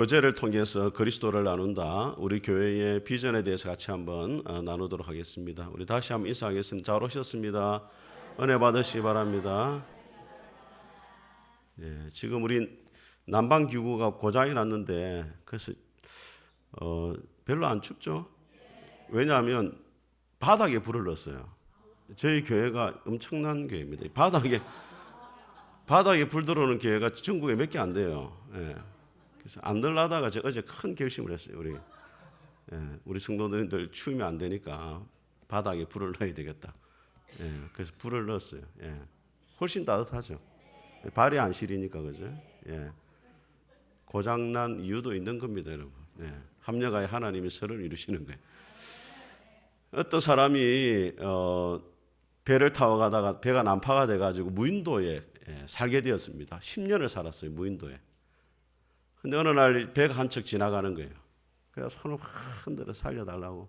교제를 통해서 그리스도를 나눈다. 우리 교회의 비전에 대해서 같이 한번 나누도록 하겠습니다. 우리 다시 한번 인사하겠습니다. 잘 오셨습니다. 은혜 받으시기 바랍니다. 지금 우리 난방 기구가 고장이 났는데 그래서 별로 안 춥죠? 왜냐하면 바닥에 불을 넣었어요. 저희 교회가 엄청난 교회입니다. 바닥에 불 들어오는 교회가 전국에 몇 개 안 돼요. 그래서 안 들라다가 제가 어제 큰 결심을 했어요. 우리 성도들인들 추우면 안 되니까 바닥에 불을 넣어야 되겠다. 그래서 불을 넣었어요. 훨씬 따뜻하죠. 발이 안 시리니까 그죠? 고장난 이유도 있는 겁니다, 여러분. 합력하여 하나님이 서로를 이루시는 거예요. 어떤 사람이 배를 타고 가다가 배가 난파가 돼가지고 무인도에 살게 되었습니다. 10년을 살았어요, 무인도에. 근데 어느 날 배가 한 척 지나가는 거예요. 그래서 손을 확 흔들어 살려달라고.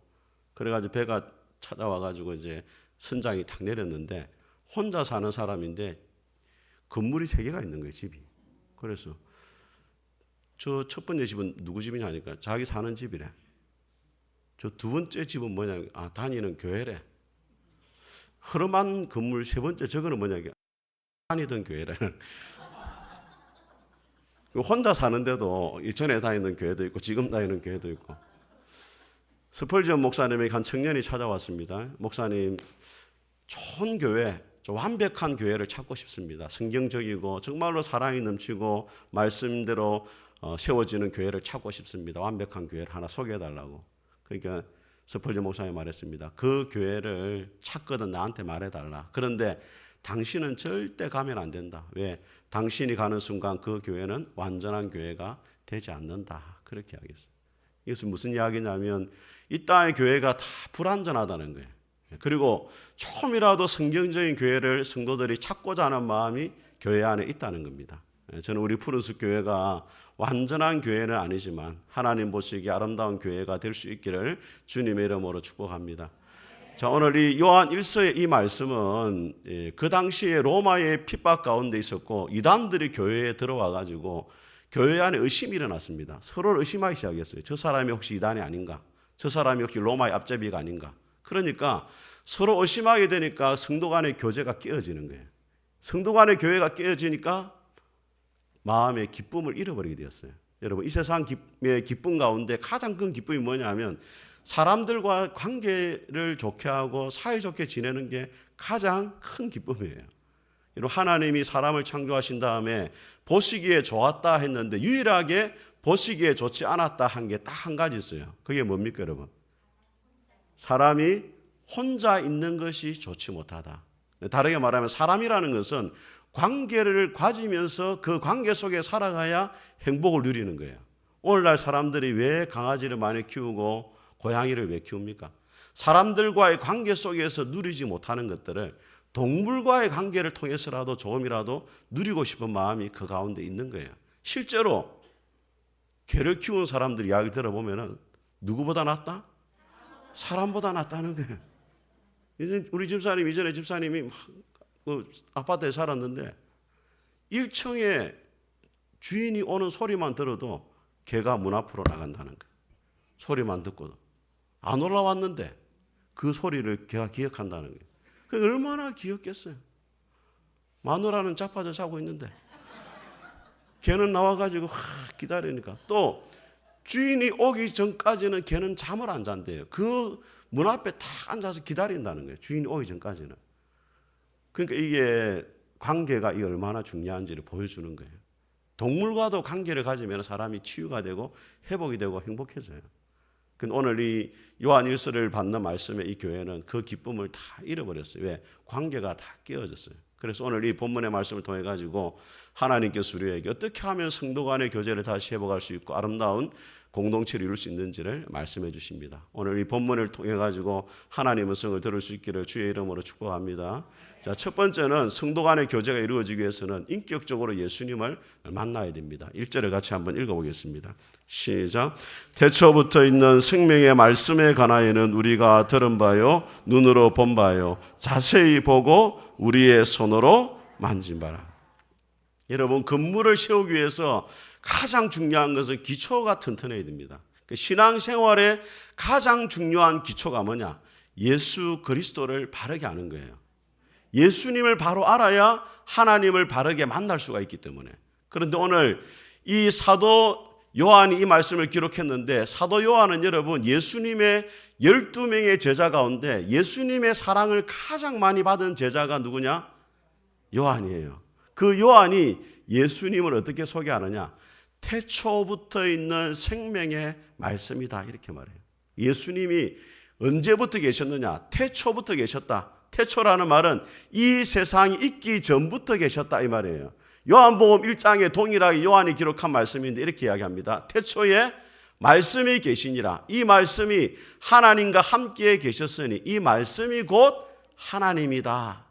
그래가지고 배가 찾아와가지고 이제 선장이 탁 내렸는데 혼자 사는 사람인데 건물이 3개가 있는 거예요, 집이. 그래서 저 첫 번째 집은 누구 집이냐 하니까 자기 사는 집이래. 저 두 번째 집은 뭐냐, 다니는 교회래. 흐름한 건물 세 번째 저거는 뭐냐, 다니던 교회래. 혼자 사는데도 이전에 다니는 교회도 있고 지금 다니는 교회도 있고. 스펄전 목사님에게 한 청년이 찾아왔습니다. 목사님, 좋은 교회, 완벽한 교회를 찾고 싶습니다. 성경적이고 정말로 사랑이 넘치고 말씀대로 세워지는 교회를 찾고 싶습니다. 완벽한 교회를 하나 소개해달라고. 그러니까 스펄전 목사님이 말했습니다. 그 교회를 찾거든 나한테 말해달라. 그런데 당신은 절대 가면 안 된다. 왜? 당신이 가는 순간 그 교회는 완전한 교회가 되지 않는다. 그렇게 하겠어요. 이것은 무슨 이야기냐면 이 땅의 교회가 다 불완전하다는 거예요. 그리고 조금이라도 성경적인 교회를 성도들이 찾고자 하는 마음이 교회 안에 있다는 겁니다. 저는 우리 푸른숲 교회가 완전한 교회는 아니지만 하나님 보시기에 아름다운 교회가 될 수 있기를 주님의 이름으로 축복합니다. 자, 오늘 이 요한 1서의 이 말씀은 그 당시에 로마의 핍박 가운데 있었고 이단들이 교회에 들어와 가지고 교회 안에 의심이 일어났습니다. 서로를 의심하기 시작했어요. 저 사람이 혹시 이단이 아닌가? 저 사람이 혹시 로마의 앞제비가 아닌가? 그러니까 서로 의심하게 되니까 성도 간의 교제가 깨어지는 거예요. 성도 간의 교회가 깨어지니까 마음의 기쁨을 잃어버리게 되었어요. 여러분, 이 세상의 기쁨 가운데 가장 큰 기쁨이 뭐냐면 사람들과 관계를 좋게 하고 사이좋게 지내는 게 가장 큰 기쁨이에요. 하나님이 사람을 창조하신 다음에 보시기에 좋았다 했는데 유일하게 보시기에 좋지 않았다 한 게 딱 한 가지 있어요. 그게 뭡니까, 여러분? 사람이 혼자 있는 것이 좋지 못하다. 다르게 말하면 사람이라는 것은 관계를 가지면서 그 관계 속에 살아가야 행복을 누리는 거예요. 오늘날 사람들이 왜 강아지를 많이 키우고 고양이를 왜 키웁니까? 사람들과의 관계 속에서 누리지 못하는 것들을 동물과의 관계를 통해서라도 조금이라도 누리고 싶은 마음이 그 가운데 있는 거예요. 실제로 개를 키우는 사람들 이야기 들어보면 누구보다 낫다? 사람보다 낫다는 거예요. 우리 집사님, 이전에 집사님이 아파트에 살았는데 1층에 주인이 오는 소리만 들어도 개가 문 앞으로 나간다는 거예요. 소리만 듣고도. 안 올라왔는데 그 소리를 걔가 기억한다는 거예요. 그게 얼마나 귀엽겠어요. 마누라는 자빠져 자고 있는데 걔는 나와가지고 기다리니까 또 주인이 오기 전까지는 걔는 잠을 안 잔대요. 그 문 앞에 딱 앉아서 기다린다는 거예요. 주인이 오기 전까지는. 그러니까 이게 관계가 이 얼마나 중요한지를 보여주는 거예요. 동물과도 관계를 가지면 사람이 치유가 되고 회복이 되고 행복해져요. 오늘 이 요한 1서를 받는 말씀의 이 교회는 그 기쁨을 다 잃어버렸어요. 왜? 관계가 다 깨어졌어요. 그래서 오늘 이 본문의 말씀을 통해 가지고 하나님께서 우리에게 어떻게 하면 성도 간의 교제를 다시 회복할 수 있고 아름다운 공동체를 이룰 수 있는지를 말씀해 주십니다. 오늘 이 본문을 통해 가지고 하나님의 성을 들을 수 있기를 주의 이름으로 축복합니다. 자, 첫 번째는 성도 간의 교제가 이루어지기 위해서는 인격적으로 예수님을 만나야 됩니다. 1절을 같이 한번 읽어보겠습니다. 시작. 태초부터 있는 생명의 말씀에 관하여는 우리가 들은 바요 눈으로 본 바요 자세히 보고 우리의 손으로 만진 바라. 여러분, 건물을 세우기 위해서 가장 중요한 것은 기초가 튼튼해야 됩니다. 신앙생활의 가장 중요한 기초가 뭐냐? 예수 그리스도를 바르게 아는 거예요. 예수님을 바로 알아야 하나님을 바르게 만날 수가 있기 때문에. 그런데 오늘 이 사도 요한이 이 말씀을 기록했는데, 사도 요한은 여러분 예수님의 12명의 제자 가운데 예수님의 사랑을 가장 많이 받은 제자가 누구냐? 요한이에요. 그 요한이 예수님을 어떻게 소개하느냐? 태초부터 있는 생명의 말씀이다, 이렇게 말해요. 예수님이 언제부터 계셨느냐? 태초부터 계셨다. 태초라는 말은 이 세상이 있기 전부터 계셨다, 이 말이에요. 요한복음 1장에 동일하게 요한이 기록한 말씀인데 이렇게 이야기합니다. 태초에 말씀이 계시니라. 이 말씀이 하나님과 함께 계셨으니 이 말씀이 곧 하나님이다.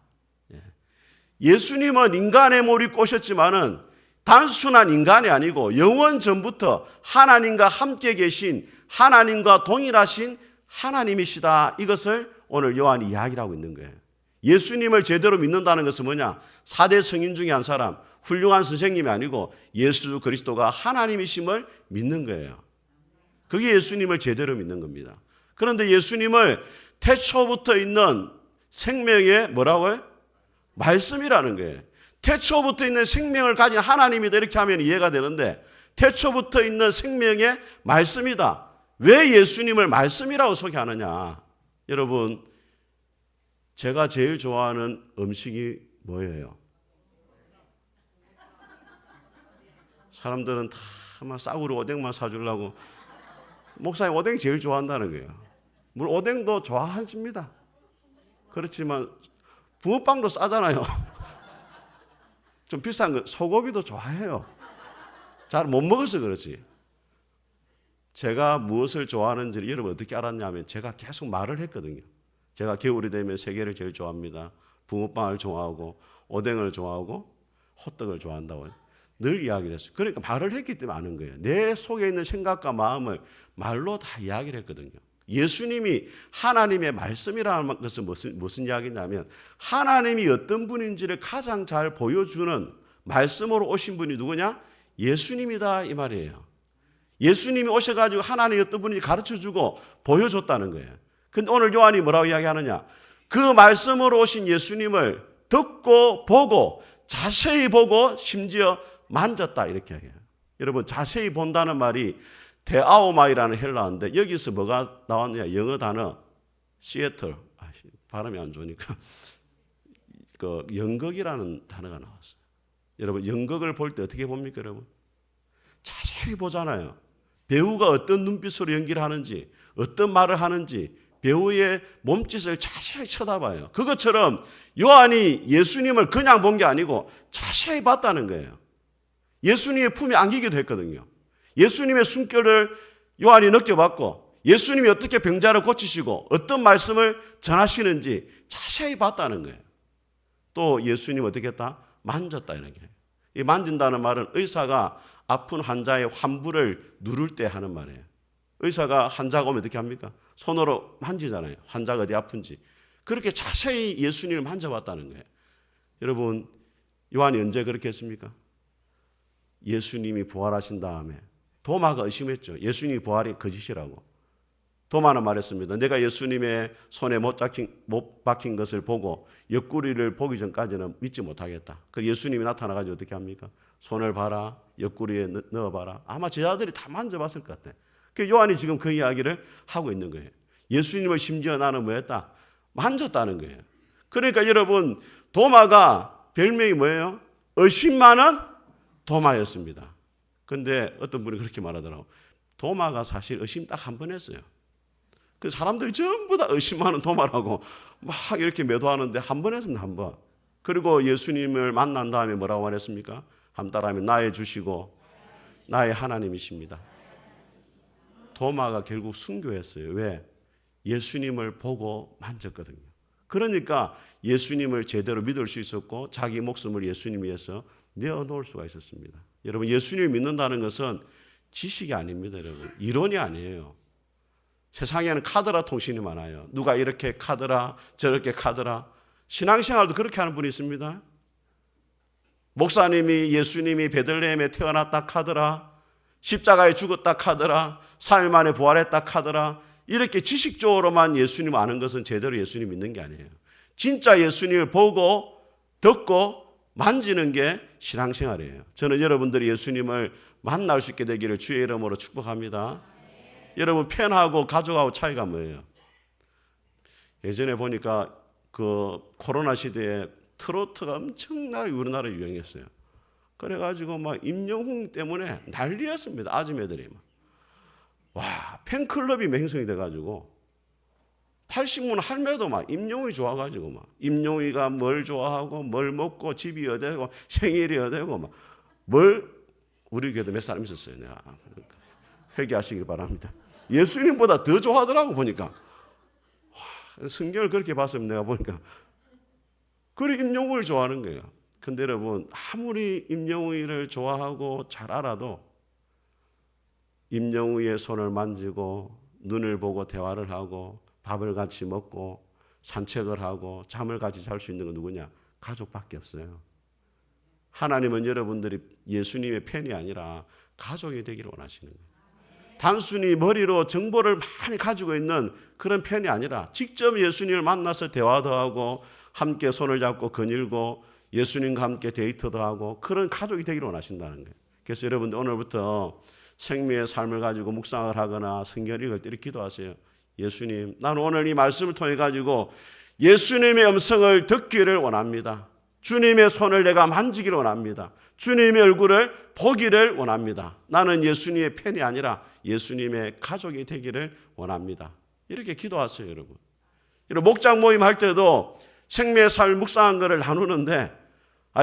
예수님은 인간의 몸을 꼬셨지만은 단순한 인간이 아니고 영원 전부터 하나님과 함께 계신, 하나님과 동일하신 하나님이시다. 이것을 오늘 요한이 이야기를 하고 있는 거예요. 예수님을 제대로 믿는다는 것은 뭐냐? 4대 성인 중에 한 사람, 훌륭한 선생님이 아니고 예수 그리스도가 하나님이심을 믿는 거예요. 그게 예수님을 제대로 믿는 겁니다. 그런데 예수님을 태초부터 있는 생명의 뭐라고요? 말씀이라는 거예요. 태초부터 있는 생명을 가진 하나님이다, 이렇게 하면 이해가 되는데, 태초부터 있는 생명의 말씀이다. 왜 예수님을 말씀이라고 소개하느냐? 여러분, 제가 제일 좋아하는 음식이 뭐예요? 사람들은 다 막 싸구려 오뎅만 사주려고, 목사님 오뎅 제일 좋아한다는 거예요. 물론 오뎅도 좋아하십니다. 그렇지만 붕어빵도 싸잖아요. 좀 비싼 거, 소고기도 좋아해요. 잘 못 먹어서 그렇지. 제가 무엇을 좋아하는지를 여러분 어떻게 알았냐면, 제가 계속 말을 했거든요. 제가 겨울이 되면 세 개를 제일 좋아합니다. 붕어빵을 좋아하고 오뎅을 좋아하고 호떡을 좋아한다고요. 늘 이야기를 했어요. 그러니까 말을 했기 때문에 아는 거예요. 내 속에 있는 생각과 마음을 말로 다 이야기를 했거든요. 예수님이 하나님의 말씀이라는 것은 무슨 이야기냐면, 하나님이 어떤 분인지를 가장 잘 보여주는 말씀으로 오신 분이 누구냐? 예수님이다, 이 말이에요. 예수님이 오셔가지고 하나님이 어떤 분인지 가르쳐주고 보여줬다는 거예요. 근데 오늘 요한이 뭐라고 이야기하느냐? 그 말씀으로 오신 예수님을 듣고 보고, 자세히 보고 심지어 만졌다, 이렇게 해요. 여러분, 자세히 본다는 말이 데아오마이라는 헬라어인데, 여기서 뭐가 나왔느냐? 영어 단어 시애틀, 발음이 안 좋으니까 그 연극이라는 단어가 나왔어요. 여러분, 연극을 볼 때 어떻게 봅니까, 여러분? 자세히 보잖아요. 배우가 어떤 눈빛으로 연기를 하는지, 어떤 말을 하는지, 배우의 몸짓을 자세히 쳐다봐요. 그것처럼 요한이 예수님을 그냥 본 게 아니고 자세히 봤다는 거예요. 예수님의 품에 안기기도 했거든요. 예수님의 숨결을 요한이 느껴봤고, 예수님이 어떻게 병자를 고치시고 어떤 말씀을 전하시는지 자세히 봤다는 거예요. 또 예수님 어떻게 했다? 만졌다, 이런 게. 이 만진다는 말은 의사가 아픈 환자의 환부를 누를 때 하는 말이에요. 의사가 환자가 오면 어떻게 합니까? 손으로 만지잖아요. 환자가 어디 아픈지. 그렇게 자세히 예수님을 만져봤다는 거예요. 여러분, 요한이 언제 그렇게 했습니까? 예수님이 부활하신 다음에 도마가 의심했죠. 예수님이 부활이 거짓이라고. 도마는 말했습니다. 내가 예수님의 손에 못 박힌 것을 보고 옆구리를 보기 전까지는 믿지 못하겠다. 그래서 예수님이 나타나가지고 어떻게 합니까? 손을 봐라, 옆구리에 넣어봐라. 아마 제자들이 다 만져봤을 것 같아요. 그 요한이 지금 그 이야기를 하고 있는 거예요. 예수님을 심지어 나는 뭐했다? 만졌다는 거예요. 그러니까 여러분, 도마가 별명이 뭐예요? 의심 많은 도마였습니다. 근데 어떤 분이 그렇게 말하더라고요. 도마가 사실 의심 딱 한 번 했어요. 그 사람들이 전부 다 의심 많은 도마라고 막 이렇게 매도하는데 한 번 했습니다, 한 번. 그리고 예수님을 만난 다음에 뭐라고 말했습니까? 한 따라하면 나의 주시고 나의 하나님이십니다. 도마가 결국 순교했어요. 왜? 예수님을 보고 만졌거든요. 그러니까 예수님을 제대로 믿을 수 있었고 자기 목숨을 예수님 위해서 내어놓을 수가 있었습니다. 여러분, 예수님을 믿는다는 것은 지식이 아닙니다. 여러분, 이론이 아니에요. 세상에는 카더라 통신이 많아요. 누가 이렇게 카더라, 저렇게 카더라. 신앙생활도 그렇게 하는 분이 있습니다. 목사님이 예수님이 베들레헴에 태어났다 카더라, 십자가에 죽었다 카더라, 3일 만에 부활했다 카더라, 이렇게 지식적으로만 예수님 아는 것은 제대로 예수님 믿는 게 아니에요. 진짜 예수님을 보고 듣고 만지는 게 신앙생활이에요. 저는 여러분들이 예수님을 만날 수 있게 되기를 주의 이름으로 축복합니다. 여러분, 팬하고 가족하고 차이가 뭐예요? 예전에 보니까 그 코로나 시대에 트로트가 엄청나게 우리나라에 유행했어요. 그래가지고 막 임영웅 때문에 난리였습니다. 아줌매들이 막. 와, 팬클럽이 맹성이 돼가지고 80문 할매도 막 임영웅이 좋아가지고 막 임영웅이가 뭘 좋아하고 뭘 먹고 집이 어디고 생일이 어디고 막 뭘 우리 교회도 몇 사람 있었어요. 내가 회개하시길 바랍니다. 예수님보다 더 좋아하더라고 보니까. 성경을 그렇게 봤으면 내가 보니까 그래 임영웅을 좋아하는 거예요. 근데 여러분, 아무리 임영웅이를 좋아하고 잘 알아도 임영웅의 손을 만지고 눈을 보고 대화를 하고 밥을 같이 먹고 산책을 하고 잠을 같이 잘 수 있는 건 누구냐? 가족밖에 없어요. 하나님은 여러분들이 예수님의 팬이 아니라 가족이 되기를 원하시는 거예요. 단순히 머리로 정보를 많이 가지고 있는 그런 팬이 아니라 직접 예수님을 만나서 대화도 하고 함께 손을 잡고 거닐고 예수님과 함께 데이트도 하고 그런 가족이 되기를 원하신다는 거예요. 그래서 여러분들 오늘부터 생명의 삶을 가지고 묵상을 하거나 성경을 읽을 때 이렇게 기도하세요. 예수님, 나는 오늘 이 말씀을 통해 가지고 예수님의 음성을 듣기를 원합니다. 주님의 손을 내가 만지기를 원합니다. 주님의 얼굴을 보기를 원합니다. 나는 예수님의 팬이 아니라 예수님의 가족이 되기를 원합니다. 이렇게 기도하세요, 여러분. 이런 목장 모임 할 때도 생명의 삶을 묵상한 것을 나누는데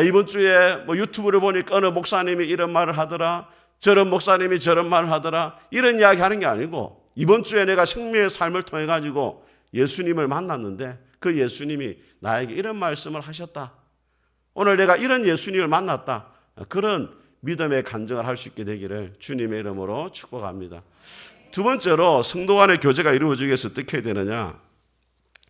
이번 주에 뭐 유튜브를 보니까 어느 목사님이 이런 말을 하더라, 저런 목사님이 저런 말을 하더라, 이런 이야기 하는 게 아니고 이번 주에 내가 생명의 삶을 통해 가지고 예수님을 만났는데 그 예수님이 나에게 이런 말씀을 하셨다. 오늘 내가 이런 예수님을 만났다. 그런 믿음의 간증을 할 수 있게 되기를 주님의 이름으로 축복합니다. 두 번째로 성도 간의 교제가 이루어지기 위해서 어떻게 해야 되느냐?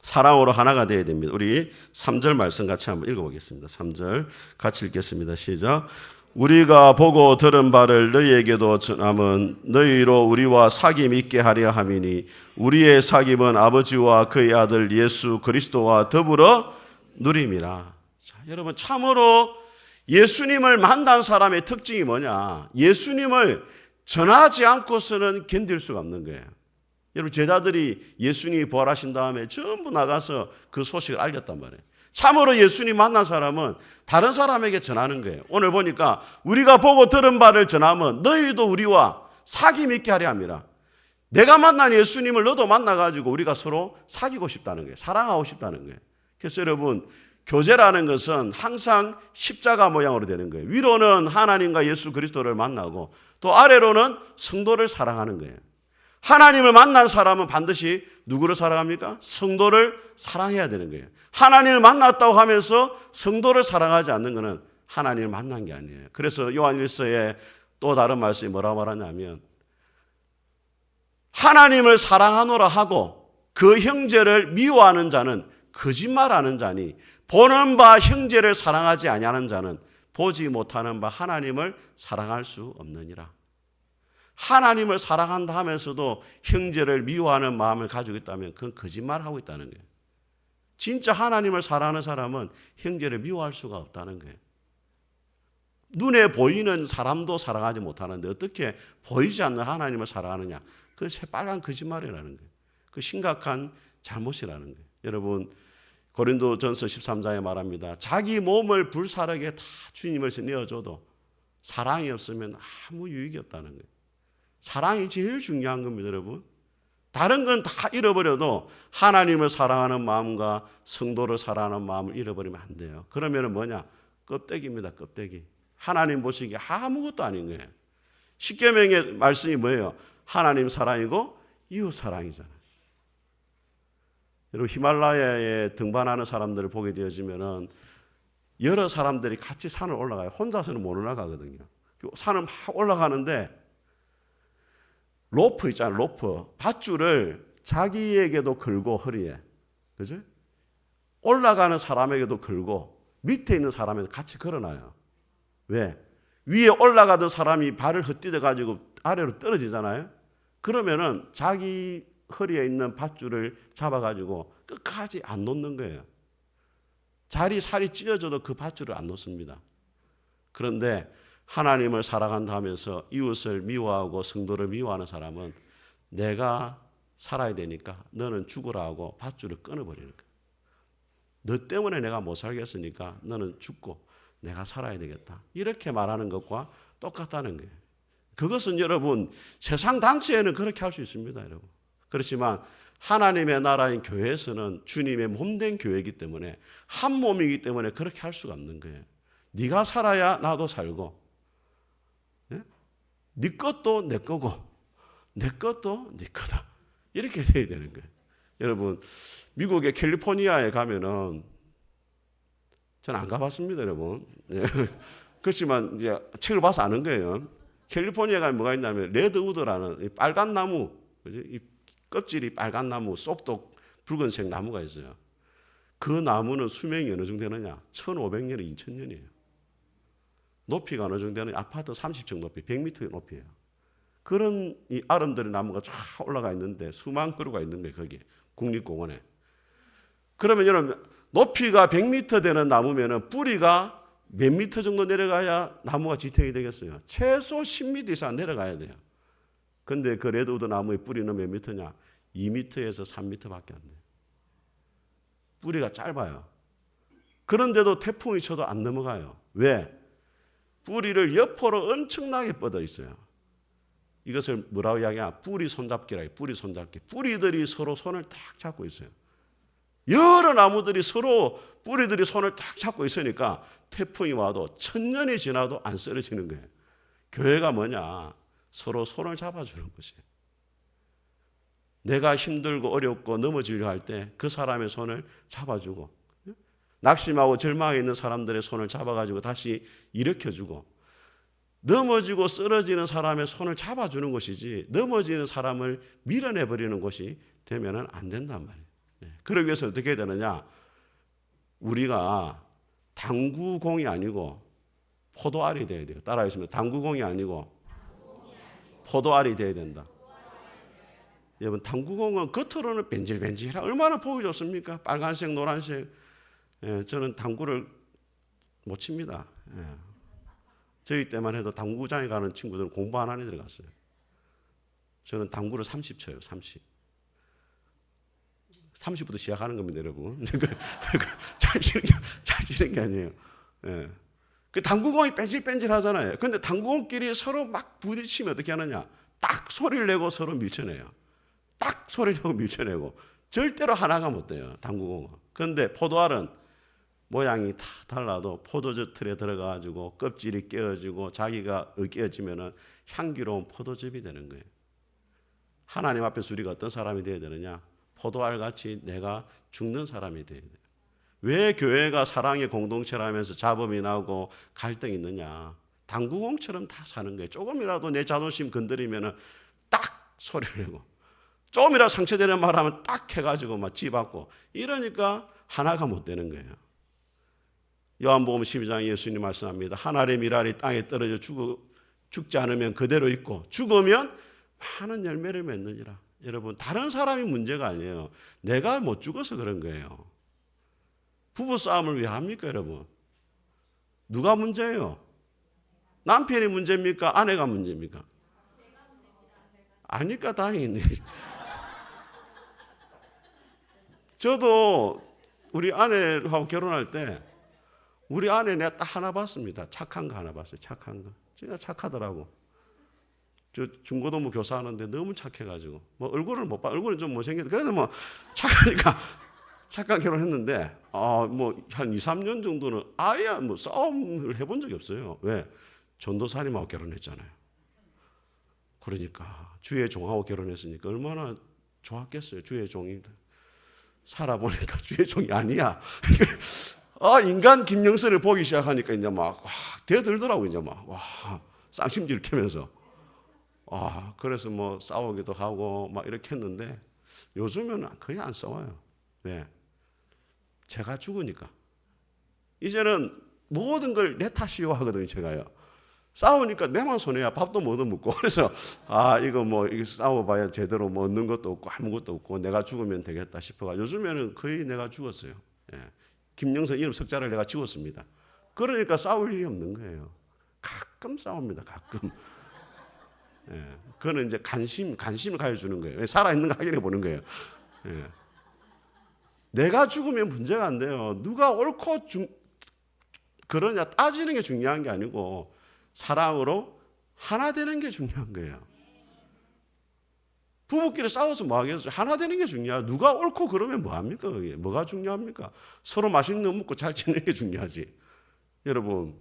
사랑으로 하나가 되어야 됩니다. 우리 3절 말씀 같이 한번 읽어보겠습니다. 3절 같이 읽겠습니다. 시작. 우리가 보고 들은 바를 너희에게도 전함은 너희로 우리와 사귐 있게 하려 함이니 우리의 사귐은 아버지와 그의 아들 예수 그리스도와 더불어 누림이라. 자, 여러분, 참으로 예수님을 만난 사람의 특징이 뭐냐? 예수님을 전하지 않고서는 견딜 수가 없는 거예요. 여러분, 제자들이 예수님이 부활하신 다음에 전부 나가서 그 소식을 알렸단 말이에요. 참으로 예수님 만난 사람은 다른 사람에게 전하는 거예요. 오늘 보니까 우리가 보고 들은 바를 전하면 너희도 우리와 사귐 있게 하려 함이라. 내가 만난 예수님을 너도 만나가지고 우리가 서로 사귀고 싶다는 거예요. 사랑하고 싶다는 거예요. 그래서 여러분, 교제라는 것은 항상 십자가 모양으로 되는 거예요. 위로는 하나님과 예수 그리스도를 만나고 또 아래로는 성도를 사랑하는 거예요. 하나님을 만난 사람은 반드시 누구를 사랑합니까? 성도를 사랑해야 되는 거예요. 하나님을 만났다고 하면서 성도를 사랑하지 않는 것은 하나님을 만난 게 아니에요. 그래서 요한일서에 또 다른 말씀이 뭐라고 말하냐면 하나님을 사랑하노라 하고 그 형제를 미워하는 자는 거짓말하는 자니 보는 바 형제를 사랑하지 아니하는 자는 보지 못하는 바 하나님을 사랑할 수 없느니라. 하나님을 사랑한다 하면서도 형제를 미워하는 마음을 가지고 있다면 그건 거짓말하고 있다는 거예요. 진짜 하나님을 사랑하는 사람은 형제를 미워할 수가 없다는 거예요. 눈에 보이는 사람도 사랑하지 못하는데 어떻게 보이지 않는 하나님을 사랑하느냐? 그건 새빨간 거짓말이라는 거예요. 그 심각한 잘못이라는 거예요. 여러분, 고린도전서 13장에 말합니다. 자기 몸을 불사르게 다 주님을 내어줘도 사랑이 없으면 아무 유익이 없다는 거예요. 사랑이 제일 중요한 겁니다, 여러분. 다른 건 다 잃어버려도 하나님을 사랑하는 마음과 성도를 사랑하는 마음을 잃어버리면 안 돼요. 그러면 뭐냐? 껍데기입니다, 껍데기. 하나님 보시기에 아무것도 아닌 거예요. 십계명의 말씀이 뭐예요? 하나님 사랑이고 이웃 사랑이잖아요. 여러분, 히말라야에 등반하는 사람들을 보게 되어지면은 여러 사람들이 같이 산을 올라가요. 혼자서는 못 올라가거든요. 산을 막 올라가는데 로프 있잖아요. 로프. 밧줄을 자기에게도 걸고 허리에. 그죠? 올라가는 사람에게도 걸고 밑에 있는 사람에게 같이 걸어놔요. 왜? 위에 올라가던 사람이 발을 헛디뎌 가지고 아래로 떨어지잖아요. 그러면은 자기 허리에 있는 밧줄을 잡아가지고 끝까지 안 놓는 거예요. 살이 찢어져도 그 밧줄을 안 놓습니다. 그런데 하나님을 살아간다 하면서 이웃을 미워하고 성도를 미워하는 사람은 내가 살아야 되니까 너는 죽으라 하고 밧줄을 끊어버리는 거예요. 너 때문에 내가 못 살겠으니까 너는 죽고 내가 살아야 되겠다. 이렇게 말하는 것과 똑같다는 거예요. 그것은 여러분 세상 단체에는 그렇게 할 수 있습니다, 여러분. 그렇지만 하나님의 나라인 교회에서는 주님의 몸된 교회이기 때문에 한 몸이기 때문에 그렇게 할 수가 없는 거예요. 네가 살아야 나도 살고, 네 것도 내 거고, 내 것도 네 거다. 이렇게 돼야 되는 거예요. 여러분, 미국의 캘리포니아에 가면은 저는 안 가봤습니다, 여러분. 그렇지만 이제 책을 봐서 아는 거예요. 캘리포니아에 가면 뭐가 있냐면 레드우드라는 빨간 나무, 이 껍질이 빨간 나무, 쏙도 붉은색 나무가 있어요. 그 나무는 수명이 어느 정도 되느냐? 1500년에 2000년이에요. 높이가 어느 정도 되느냐? 아파트 30층 높이, 100m 높이에요. 그런 이 아름드린 나무가 쫙 올라가 있는데 수만 그루가 있는 거예요, 거기 국립공원에. 그러면 여러분 높이가 100m 되는 나무면은 뿌리가 몇 미터 정도 내려가야 나무가 지탱이 되겠어요? 최소 10m 이상 내려가야 돼요. 근데 그 레드우드 나무의 뿌리는 몇 미터냐? 2m에서 3m밖에 안 돼요. 뿌리가 짧아요. 그런데도 태풍이 쳐도 안 넘어가요. 왜? 뿌리를 옆으로 엄청나게 뻗어 있어요. 이것을 뭐라고 이야기하냐? 뿌리 손잡기라 해요. 뿌리 손잡기. 뿌리들이 서로 손을 딱 잡고 있어요. 여러 나무들이 서로 뿌리들이 손을 딱 잡고 있으니까 태풍이 와도 1000년이 지나도 안 쓰러지는 거예요. 교회가 뭐냐? 서로 손을 잡아주는 것이에요. 내가 힘들고 어렵고 넘어지려 할 때 그 사람의 손을 잡아주고, 낙심하고 절망에 있는 사람들의 손을 잡아가지고 다시 일으켜주고, 넘어지고 쓰러지는 사람의 손을 잡아주는 것이지 넘어지는 사람을 밀어내버리는 것이 되면 안 된단 말이에요. 그러기 위해서 어떻게 해야 되느냐? 우리가 당구공이 아니고 포도알이 돼야 돼요. 따라하겠습니다. 당구공이 아니고 포도알이 돼야 된다. 여러분, 당구공은 겉으로는 벤질벤질하 얼마나 보기 좋습니까? 빨간색, 노란색. 저는 당구를 못 칩니다. 저희 때만 해도 당구장에 가는 친구들은 공부 안 하니 들어갔어요. 저는 당구를 30 쳐요. 30. 30부터 시작하는 겁니다, 여러분. 잘 치는 게 아니에요. 그 당구공이 뺀질뺀질 하잖아요. 근데 당구공끼리 서로 막 부딪히면 어떻게 하느냐? 딱 소리를 내고 서로 밀쳐내요. 딱 소리를 내고 밀쳐내고. 절대로 하나가 못 돼요, 당구공은. 그런데 포도알은 모양이 다 달라도 포도즙 틀에 들어가가지고 껍질이 깨어지고 자기가 으깨어지면은 향기로운 포도즙이 되는 거예요. 하나님 앞에서 우리가 어떤 사람이 되어야 되느냐? 포도알 같이 내가 죽는 사람이 되어야 돼요. 왜 교회가 사랑의 공동체라면서 잡음이 나고 갈등이 있느냐? 당구공처럼 다 사는 거예요. 조금이라도 내 자존심 건드리면은 딱 소리를 내고, 조금이라도 상처되는 말하면 딱 해가지고 막 쥐받고, 이러니까 하나가 못 되는 거예요. 요한복음 12장 예수님 말씀합니다. 하늘의 밀알이 땅에 떨어져 죽지 않으면 그대로 있고 죽으면 많은 열매를 맺느니라. 여러분, 다른 사람이 문제가 아니에요. 내가 못 죽어서 그런 거예요. 부부싸움을 왜 합니까, 여러분? 누가 문제예요? 남편이 문제입니까? 아내가 문제입니까? 아니까 다행이네. 저도 우리 아내하고 결혼할 때 우리 아내 내가 딱 하나 봤습니다. 착한 거 하나 봤어요. 착한 거. 진짜 착하더라고. 저 중고등부 교사하는데 너무 착해가지고 뭐 얼굴을 못 봐. 얼굴은 좀 못생겼는데 그래도 뭐 착하니까 착한 결혼했는데 뭐 한 2, 3년 정도는 아예 뭐 싸움을 해본 적이 없어요. 왜? 전도사님하고 결혼했잖아요. 그러니까 주의 종하고 결혼했으니까 얼마나 좋았겠어요. 주의 종이 살아보니까 주의 종이 아니야. 인간 김영선을 보기 시작하니까 이제 막 대들더라고. 이제 막 쌍심지를 켜면서 그래서 뭐 싸우기도 하고 막 이렇게 했는데 요즘은 거의 안 싸워요. 왜? 제가 죽으니까. 이제는 모든 걸 내 탓이요 하거든요. 제가요. 싸우니까 내만 손해야. 밥도 못 얻어먹고. 그래서 이거 뭐 이거 싸워봐야 제대로 뭐 얻는 것도 없고 아무것도 없고 내가 죽으면 되겠다 싶어가 요즘에는 거의 내가 죽었어요. 예. 김영선 이름 석자를 내가 지웠습니다. 그러니까 싸울 일이 없는 거예요. 가끔 싸웁니다. 가끔. 예. 그거는 이제 관심을 가져주는 거예요. 살아있는 거 확인해 보는 거예요. 예. 내가 죽으면 문제가 안 돼요. 누가 옳고 그러냐 따지는 게 중요한 게 아니고 사랑으로 하나 되는 게 중요한 거예요. 부부끼리 싸워서 뭐 하겠어요? 하나 되는 게 중요해요. 누가 옳고 그러면 뭐 합니까? 그게 뭐가 중요합니까? 서로 맛있는 거 먹고 잘 지내는 게 중요하지. 여러분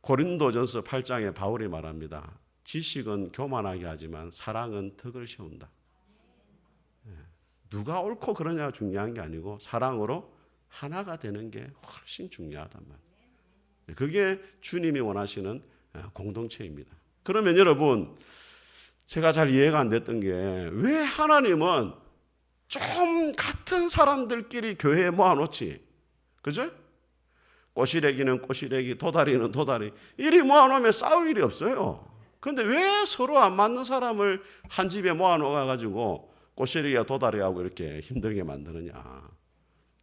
고린도전서 8장에 바울이 말합니다. 지식은 교만하게 하지만 사랑은 덕을 세운다. 누가 옳고 그러냐가 중요한 게 아니고 사랑으로 하나가 되는 게 훨씬 중요하단 말이에요. 그게 주님이 원하시는 공동체입니다. 그러면 여러분 제가 잘 이해가 안 됐던 게 왜 하나님은 좀 같은 사람들끼리 교회에 모아놓지? 그죠? 꼬시래기는 꼬시래기, 도다리는 도다리 이리 모아놓으면 싸울 일이 없어요. 그런데 왜 서로 안 맞는 사람을 한 집에 모아놓아가지고 꼬시래기와 도다리하고 이렇게 힘들게 만드느냐?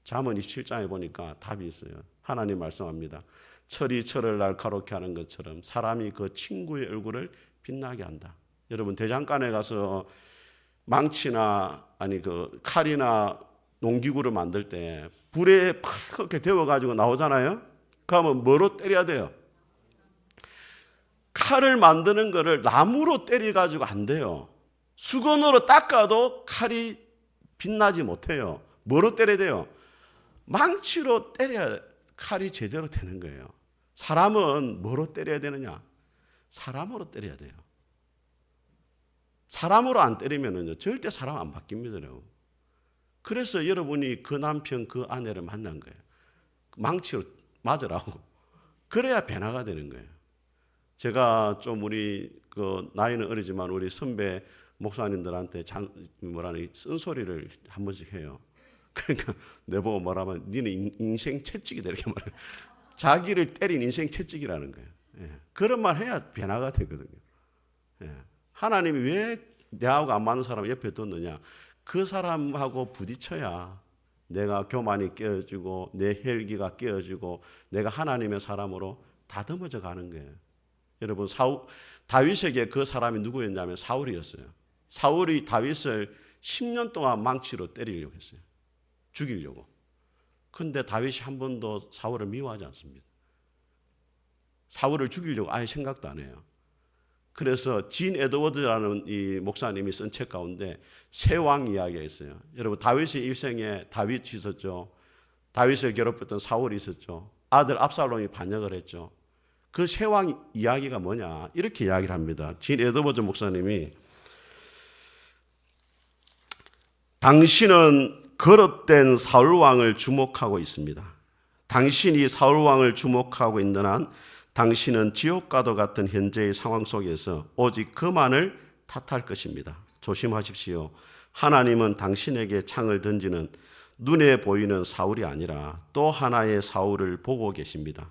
잠언 27장에 보니까 답이 있어요. 하나님 말씀합니다. 철이 철을 날카롭게 하는 것처럼 사람이 그 친구의 얼굴을 빛나게 한다. 여러분 대장간에 가서 망치나 그 칼이나 농기구를 만들 때 불에 그렇게 데워가지고 나오잖아요. 그러면 뭐로 때려야 돼요? 칼을 만드는 거를 나무로 때려가지고 안 돼요. 수건으로 닦아도 칼이 빛나지 못해요. 뭐로 때려야 돼요? 망치로 때려야 칼이 제대로 되는 거예요. 사람은 뭐로 때려야 되느냐? 사람으로 때려야 돼요. 사람으로 안 때리면은요, 절대 사람 안 바뀝니다. 그래서 여러분이 그 남편, 그 아내를 만난 거예요. 망치로 맞으라고. 그래야 변화가 되는 거예요. 제가 좀 우리 나이는 어리지만 우리 선배 목사님들한테 쓴소리를 한 번씩 해요. 그러니까 내보고 뭐라면 니는 인생 채찍이다 이렇게 말해요. 자기를 때린 인생 채찍이라는 거예요. 예. 그런 말 해야 변화가 되거든요. 예. 하나님이 왜 내하고 안 맞는 사람을 옆에 뒀느냐? 그 사람하고 부딪혀야 내가 교만이 깨어지고 내 혈기가 깨어지고 내가 하나님의 사람으로 다듬어져 가는 거예요. 여러분 다윗에게 그 사람이 누구였냐면 사울이었어요. 사울이 다윗을 10년 동안 망치로 때리려고 했어요. 죽이려고. 그런데 다윗이 한 번도 사울을 미워하지 않습니다. 사울을 죽이려고 아예 생각도 안 해요. 그래서 진 에드워드라는 이 목사님이 쓴 책 가운데 새 왕 이야기가 있어요. 여러분 다윗의 일생에 다윗이 있었죠. 다윗을 괴롭혔던 사울이 있었죠. 아들 압살롬이 반역을 했죠. 그 새 왕 이야기가 뭐냐? 이렇게 이야기를 합니다. 진 에드워드 목사님이 당신은 거릇된 사울 왕을 주목하고 있습니다. 당신이 사울 왕을 주목하고 있는 한 당신은 지옥과도 같은 현재의 상황 속에서 오직 그만을 탓할 것입니다. 조심하십시오. 하나님은 당신에게 창을 던지는 눈에 보이는 사울이 아니라 또 하나의 사울을 보고 계십니다.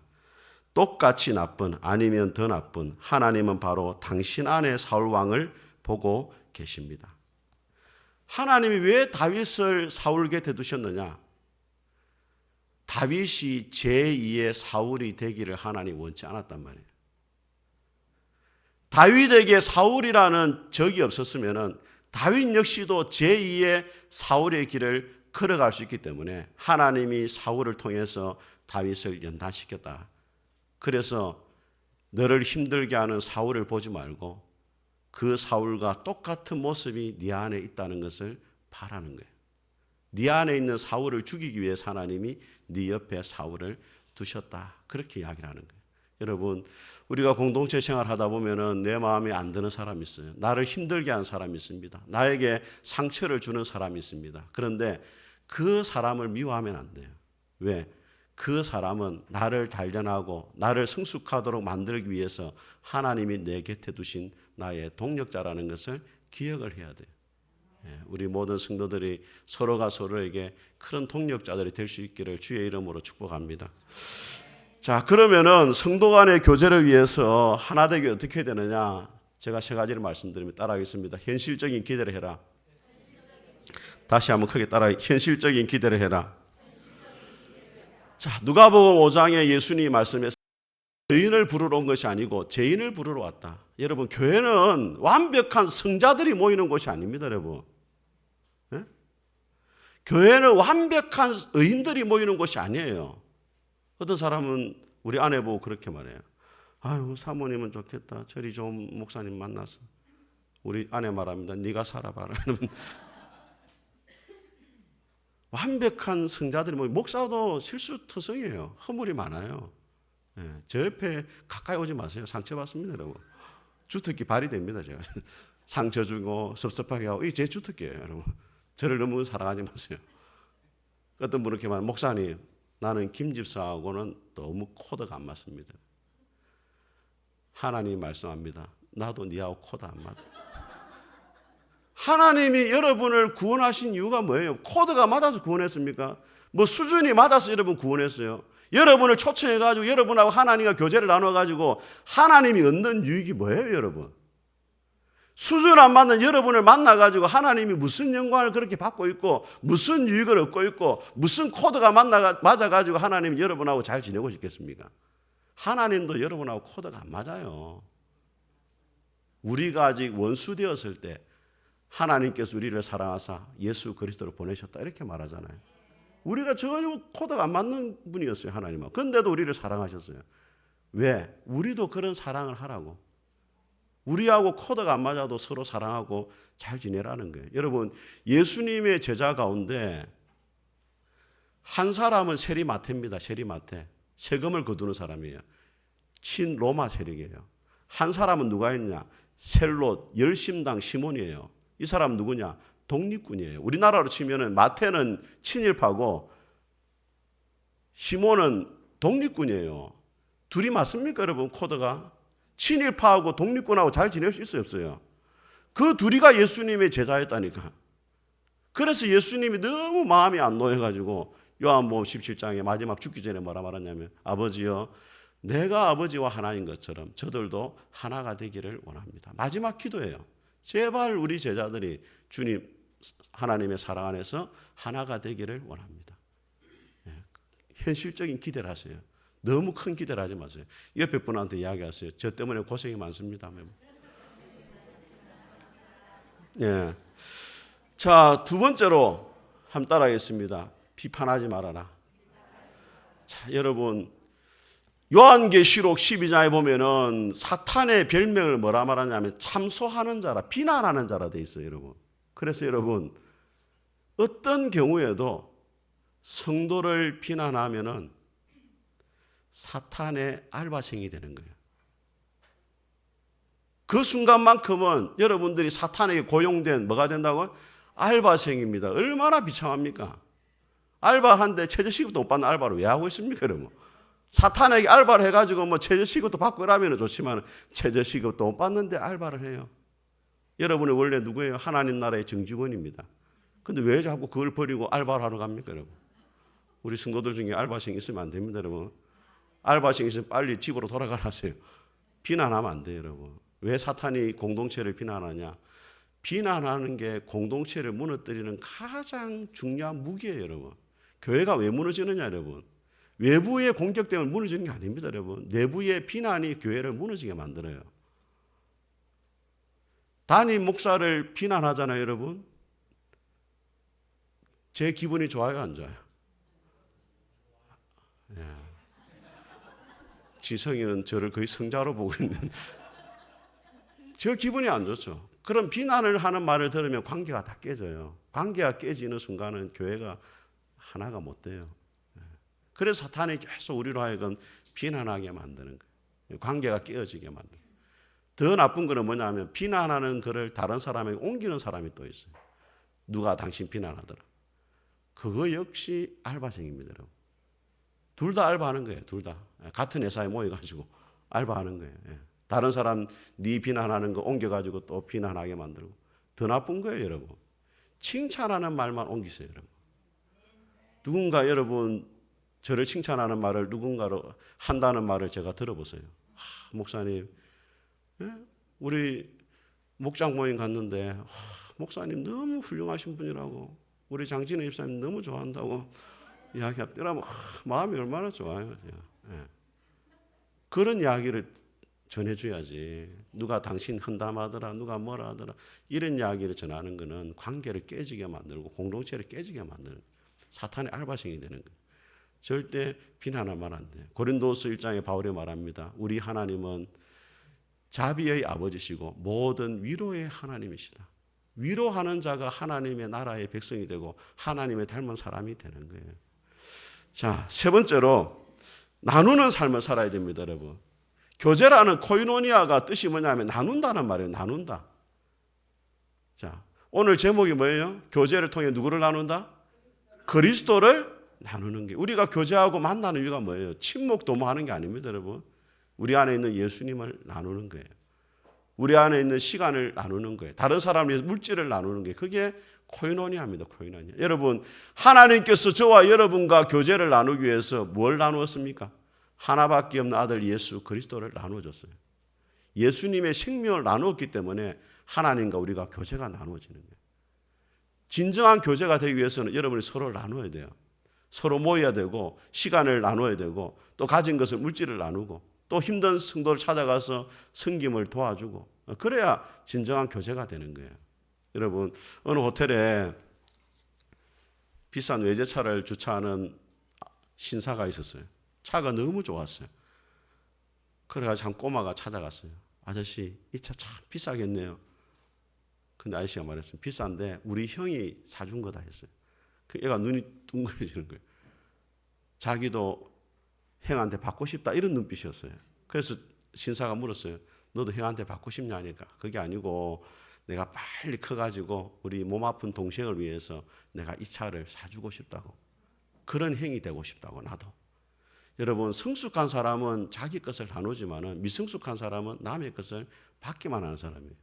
똑같이 나쁜 아니면 더 나쁜 하나님은 바로 당신 안에 사울 왕을 보고 계십니다. 하나님이 왜 다윗을 사울 곁에 두셨느냐? 다윗이 제2의 사울이 되기를 하나님 원치 않았단 말이에요. 다윗에게 사울이라는 적이 없었으면 다윗 역시도 제2의 사울의 길을 걸어갈 수 있기 때문에 하나님이 사울을 통해서 다윗을 연단시켰다. 그래서 너를 힘들게 하는 사울을 보지 말고 그 사울과 똑같은 모습이 네 안에 있다는 것을 바라는 거예요. 네 안에 있는 사울을 죽이기 위해서 하나님이 네 옆에 사울을 두셨다. 그렇게 이야기를 하는 거예요. 여러분 우리가 공동체 생활하다 보면은 내 마음에 안 드는 사람이 있어요. 나를 힘들게 하는 사람이 있습니다. 나에게 상처를 주는 사람이 있습니다. 그런데 그 사람을 미워하면 안 돼요. 왜? 그 사람은 나를 단련하고 나를 성숙하도록 만들기 위해서 하나님이 내 곁에 두신 나의 동력자라는 것을 기억을 해야 돼요. 우리 모든 성도들이 서로가 서로에게 큰 동력자들이 될 수 있기를 주의 이름으로 축복합니다. 자, 그러면은 성도 간의 교제를 위해서 하나 되게 어떻게 해야 되느냐? 제가 세 가지를 말씀드리면 따라하겠습니다. 현실적인 기대를 해라. 다시 한번 크게 따라. 현실적인 기대를 해라. 자, 누가복음 5장에 예수님이 말씀했습니다. 의인을 부르러 온 것이 아니고 죄인을 부르러 왔다. 여러분, 교회는 완벽한 성자들이 모이는 곳이 아닙니다, 여러분. 네? 교회는 완벽한 의인들이 모이는 곳이 아니에요. 어떤 사람은 우리 아내 보고 그렇게 말해요. 아유, 사모님은 좋겠다. 저리 좋은 목사님 만나서. 우리 아내 말합니다. 네가 살아봐라. 완벽한 성자들이 목사도 실수투성이에요. 허물이 많아요. 네, 저 옆에 가까이 오지 마세요. 상처받습니다, 여러분. 주특기 발휘됩니다, 제가. 상처 주고 섭섭하게 하고 이게 제 주특기예요, 여러분. 저를 너무 사랑하지 마세요. 어떤 분은 이렇게 말해요. 목사님, 나는 김 집사하고는 너무 코드가 안 맞습니다. 하나님이 말씀합니다. 나도 니하고 코드 안 맞다. 하나님이 여러분을 구원하신 이유가 뭐예요? 코드가 맞아서 구원했습니까? 뭐 수준이 맞아서 여러분 구원했어요? 여러분을 초청해가지고 여러분하고 하나님과 교제를 나눠가지고 하나님이 얻는 유익이 뭐예요, 여러분? 수준 안 맞는 여러분을 만나가지고 하나님이 무슨 영광을 그렇게 받고 있고 무슨 유익을 얻고 있고 무슨 코드가 맞아가지고 하나님이 여러분하고 잘 지내고 싶겠습니까? 하나님도 여러분하고 코드가 안 맞아요. 우리가 아직 원수 되었을 때 하나님께서 우리를 사랑하사 예수 그리스도를 보내셨다 이렇게 말하잖아요. 우리가 전혀 코드가 안 맞는 분이었어요, 하나님하고. 그런데도 우리를 사랑하셨어요. 왜? 우리도 그런 사랑을 하라고. 우리하고 코드가 안 맞아도 서로 사랑하고 잘 지내라는 거예요. 여러분, 예수님의 제자 가운데 한 사람은 세리마태입니다. 세리마태. 세금을 거두는 사람이에요. 친로마 세력이에요. 한 사람은 누가 있냐? 셀롯, 열심당 시몬이에요. 이 사람 누구냐? 독립군이에요. 우리나라로 치면은 마태는 친일파고 시몬은 독립군이에요. 둘이 맞습니까, 여러분? 코드가? 친일파하고 독립군하고 잘 지낼 수 있어요, 없어요? 그 둘이가 예수님의 제자였다니까. 그래서 예수님이 너무 마음이 안 놓여가지고 요한복음 17장에 마지막 죽기 전에 뭐라 말하냐면 아버지여 내가 아버지와 하나인 것처럼 저들도 하나가 되기를 원합니다. 마지막 기도예요. 제발 우리 제자들이 주님 하나님의 사랑 안에서 하나가 되기를 원합니다. 현실적인 기대를 하세요. 너무 큰 기대를 하지 마세요. 옆에 분한테 이야기하세요. 저 때문에 고생이 많습니다. 예. 자, 두 번째로 한번 따라하겠습니다. 비판하지 말아라. 자, 여러분 요한계시록 12장에 보면은 사탄의 별명을 뭐라 말하냐면 참소하는 자라, 비난하는 자라 돼 있어요, 여러분. 그래서 여러분 어떤 경우에도 성도를 비난하면은 사탄의 알바생이 되는 거예요. 그 순간만큼은 여러분들이 사탄에게 고용된 뭐가 된다고요? 알바생입니다. 얼마나 비참합니까? 알바하는데 최저시급도 못 받는 알바를 왜 하고 있습니까, 여러분? 사탄에게 알바를 해가지고 뭐 최저시급도 받고 이러면 좋지만 최저시급도 못 받는데 알바를 해요. 여러분은 원래 누구예요? 하나님 나라의 정직원입니다. 근데 왜 자꾸 그걸 버리고 알바를 하러 갑니까, 여러분? 우리 성도들 중에 알바생 있으면 안 됩니다, 여러분. 알바생 있으면 빨리 집으로 돌아가라 하세요. 비난하면 안 돼요, 여러분. 왜 사탄이 공동체를 비난하냐? 비난하는 게 공동체를 무너뜨리는 가장 중요한 무기예요, 여러분. 교회가 왜 무너지느냐, 여러분? 외부의 공격 때문에 무너지는 게 아닙니다, 여러분. 내부의 비난이 교회를 무너지게 만들어요. 담임 목사를 비난하잖아요, 여러분. 제 기분이 좋아요, 안 좋아요? 예. 지성이는 저를 거의 성자로 보고 있는. 저 기분이 안 좋죠. 그럼 비난을 하는 말을 들으면 관계가 다 깨져요. 관계가 깨지는 순간은 교회가 하나가 못 돼요. 그래서 사탄이 계속 우리로 하여금 비난하게 만드는 거예요. 관계가 깨어지게 만드는 거예요. 더 나쁜 거는 뭐냐면 비난하는 거를 다른 사람에게 옮기는 사람이 또 있어요. 누가 당신 비난하더라. 그거 역시 알바생입니다, 여러분. 둘 다 알바하는 거예요. 둘 다. 같은 회사에 모여가지고 알바하는 거예요. 다른 사람 네 비난하는 거 옮겨가지고 또 비난하게 만들고. 더 나쁜 거예요, 여러분. 칭찬하는 말만 옮기세요, 여러분. 누군가 여러분 저를 칭찬하는 말을 누군가로 한다는 말을 제가 들어보세요. 목사님, 우리 목장 모임 갔는데 목사님 너무 훌륭하신 분이라고, 우리 장진호 집사님 너무 좋아한다고 이야기하면 마음이 얼마나 좋아요. 그런 이야기를 전해줘야지. 누가 당신 헌담하더라, 누가 뭐라 하더라, 이런 이야기를 전하는 것은 관계를 깨지게 만들고 공동체를 깨지게 만드는 사탄의 알바생이 되는 거예요. 절대 비난하면 안 돼요. 고린도서 1장에 바울이 말합니다. 우리 하나님은 자비의 아버지시고 모든 위로의 하나님이시다. 위로하는 자가 하나님의 나라의 백성이 되고 하나님의 닮은 사람이 되는 거예요. 자, 세 번째로 나누는 삶을 살아야 됩니다, 여러분. 교제라는 코이노니아가 뜻이 뭐냐면 나눈다는 말이에요. 나눈다. 자, 오늘 제목이 뭐예요? 교제를 통해 누구를 나눈다? 그리스도를 나누는 게. 우리가 교제하고 만나는 이유가 뭐예요? 친목 도모하는 게 아닙니다, 여러분. 우리 안에 있는 예수님을 나누는 거예요. 우리 안에 있는 시간을 나누는 거예요. 다른 사람을 위해서 물질을 나누는 거예요. 그게 코이노니아입니다. 코이노니아. 여러분, 하나님께서 저와 여러분과 교제를 나누기 위해서 뭘 나누었습니까? 하나밖에 없는 아들 예수 그리스도를 나누어줬어요. 예수님의 생명을 나누었기 때문에 하나님과 우리가 교제가 나누어지는 거예요. 진정한 교제가 되기 위해서는 여러분이 서로를 나누어야 돼요. 서로 모여야 되고 시간을 나눠야 되고 또 가진 것을 물질을 나누고 또 힘든 성도를 찾아가서 섬김을 도와주고, 그래야 진정한 교제가 되는 거예요. 여러분, 어느 호텔에 비싼 외제차를 주차하는 신사가 있었어요. 차가 너무 좋았어요. 그래가지고 한 꼬마가 찾아갔어요. 아저씨, 이 차 참 비싸겠네요. 근데 아저씨가 말했어요. 비싼데 우리 형이 사준 거다 했어요. 그 애가 눈이 둥그러지는 거예요. 자기도 형한테 받고 싶다 이런 눈빛이었어요. 그래서 신사가 물었어요. 너도 형한테 받고 싶냐 하니까 그게 아니고 내가 빨리 커가지고 우리 몸 아픈 동생을 위해서 내가 이 차를 사주고 싶다고. 그런 형이 되고 싶다고. 나도. 여러분, 성숙한 사람은 자기 것을 나누지만 미성숙한 사람은 남의 것을 받기만 하는 사람이에요.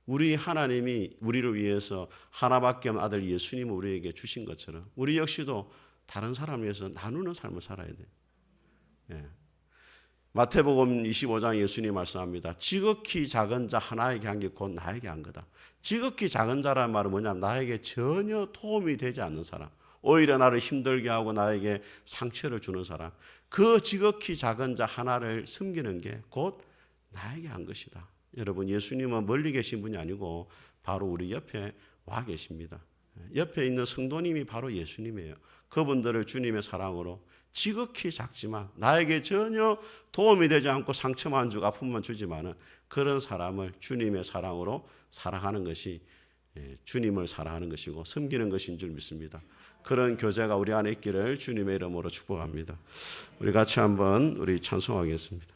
우리 하나님이 우리를 위해서 하나밖에 없는 아들 예수님을 우리에게 주신 것처럼 우리 역시도 다른 사람을 위해서 나누는 삶을 살아야 돼요. 예. 마태복음 25장 예수님이 말씀합니다. 지극히 작은 자 하나에게 한 게 곧 나에게 한 거다. 지극히 작은 자라는 말은 뭐냐면 나에게 전혀 도움이 되지 않는 사람, 오히려 나를 힘들게 하고 나에게 상처를 주는 사람, 그 지극히 작은 자 하나를 섬기는 게 곧 나에게 한 것이다. 여러분, 예수님은 멀리 계신 분이 아니고 바로 우리 옆에 와 계십니다. 옆에 있는 성도님이 바로 예수님이에요. 그분들을 주님의 사랑으로 지극히 작지만 나에게 전혀 도움이 되지 않고 상처만 주고 아픔만 주지만은 그런 사람을 주님의 사랑으로 사랑하는 것이 주님을 사랑하는 것이고 섬기는 것인 줄 믿습니다. 그런 교제가 우리 안에 있기를 주님의 이름으로 축복합니다. 우리 같이 한번 우리 찬송하겠습니다.